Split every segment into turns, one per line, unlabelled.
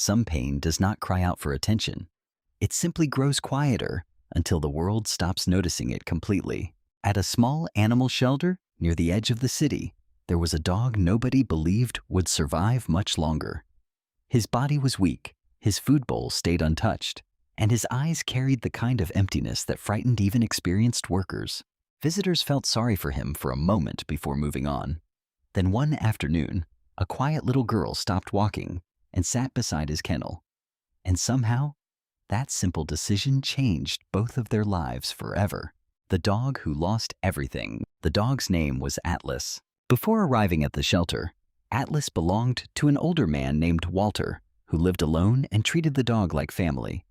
Some pain does not cry out for attention. It simply grows quieter until the world stops noticing it completely. At a small animal shelter near the edge of the city, there was a dog nobody believed would survive much longer. His body was weak, his food bowl stayed untouched, and his eyes carried the kind of emptiness that frightened even experienced workers. Visitors felt sorry for him for a moment before moving on. Then one afternoon, a quiet little girl stopped walking and sat beside his kennel. And somehow, that simple decision changed both of their lives forever. The dog who lost everything. The dog's name was Atlas. Before arriving at the shelter, Atlas belonged to an older man named Walter, who lived alone and treated the dog like family.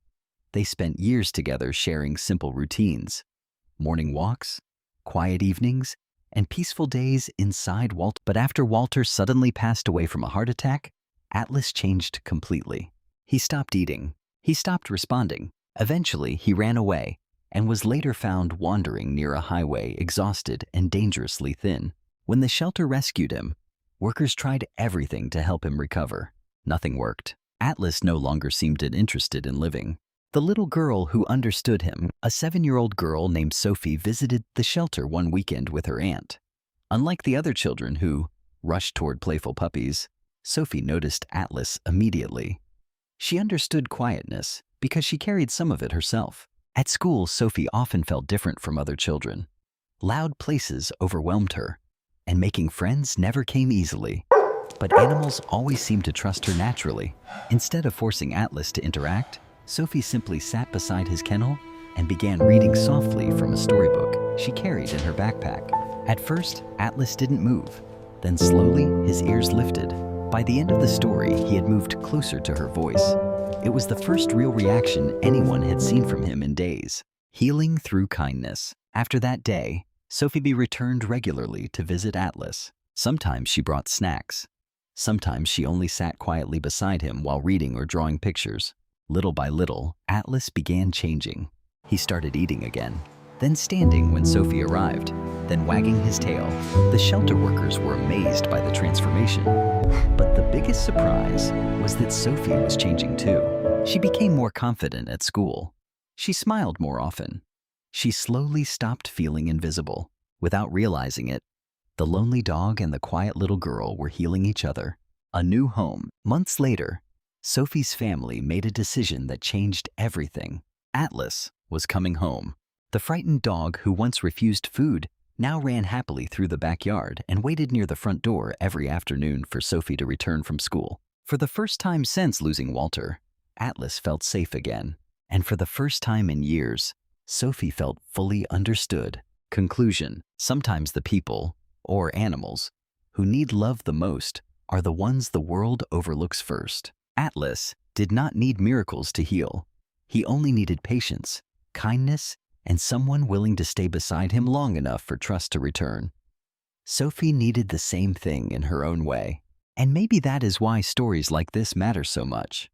They spent years together sharing simple routines: morning walks, quiet evenings, and peaceful days inside Walter. But after Walter suddenly passed away from a heart attack, Atlas changed completely. He stopped eating. He stopped responding. Eventually, he ran away and was later found wandering near a highway, exhausted and dangerously thin. When the shelter rescued him, workers tried everything to help him recover. Nothing worked. Atlas no longer seemed interested in living. The little girl who understood him, a 7-year-old girl named Sophie, visited the shelter one weekend with her aunt. Unlike the other children who rushed toward playful puppies, Sophie noticed Atlas immediately. She understood quietness because she carried some of it herself. At school, Sophie often felt different from other children. Loud places overwhelmed her, and making friends never came easily. But animals always seemed to trust her naturally. Instead of forcing Atlas to interact, Sophie simply sat beside his kennel and began reading softly from a storybook she carried in her backpack. At first, Atlas didn't move. Then slowly, his ears lifted. By the end of the story, he had moved closer to her voice. It was the first real reaction anyone had seen from him in days. Healing through kindness. After that day, Sophie returned regularly to visit Atlas. Sometimes she brought snacks. Sometimes she only sat quietly beside him while reading or drawing pictures. Little by little, Atlas began changing. He started eating again, then standing when Sophie arrived, then wagging his tail. The shelter workers were amazed by the transformation. But the biggest surprise was that Sophie was changing too. She became more confident at school. She smiled more often. She slowly stopped feeling invisible. Without realizing it, the lonely dog and the quiet little girl were healing each other. A new home. Months later, Sophie's family made a decision that changed everything. Atlas was coming home. The frightened dog who once refused food now ran happily through the backyard and waited near the front door every afternoon for Sophie to return from school. For the first time since losing Walter, Atlas felt safe again. And for the first time in years, Sophie felt fully understood. Conclusion: sometimes the people, or animals, who need love the most are the ones the world overlooks first. Atlas did not need miracles to heal. He only needed patience, kindness, and someone willing to stay beside him long enough for trust to return. Sophie needed the same thing in her own way. And maybe that is why stories like this matter so much.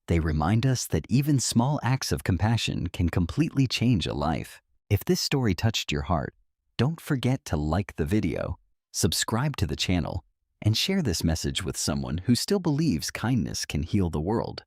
They remind us that even small acts of compassion can completely change a life. If this story touched your heart, don't forget to like the video, subscribe to the channel, and share this message with someone who still believes kindness can heal the world.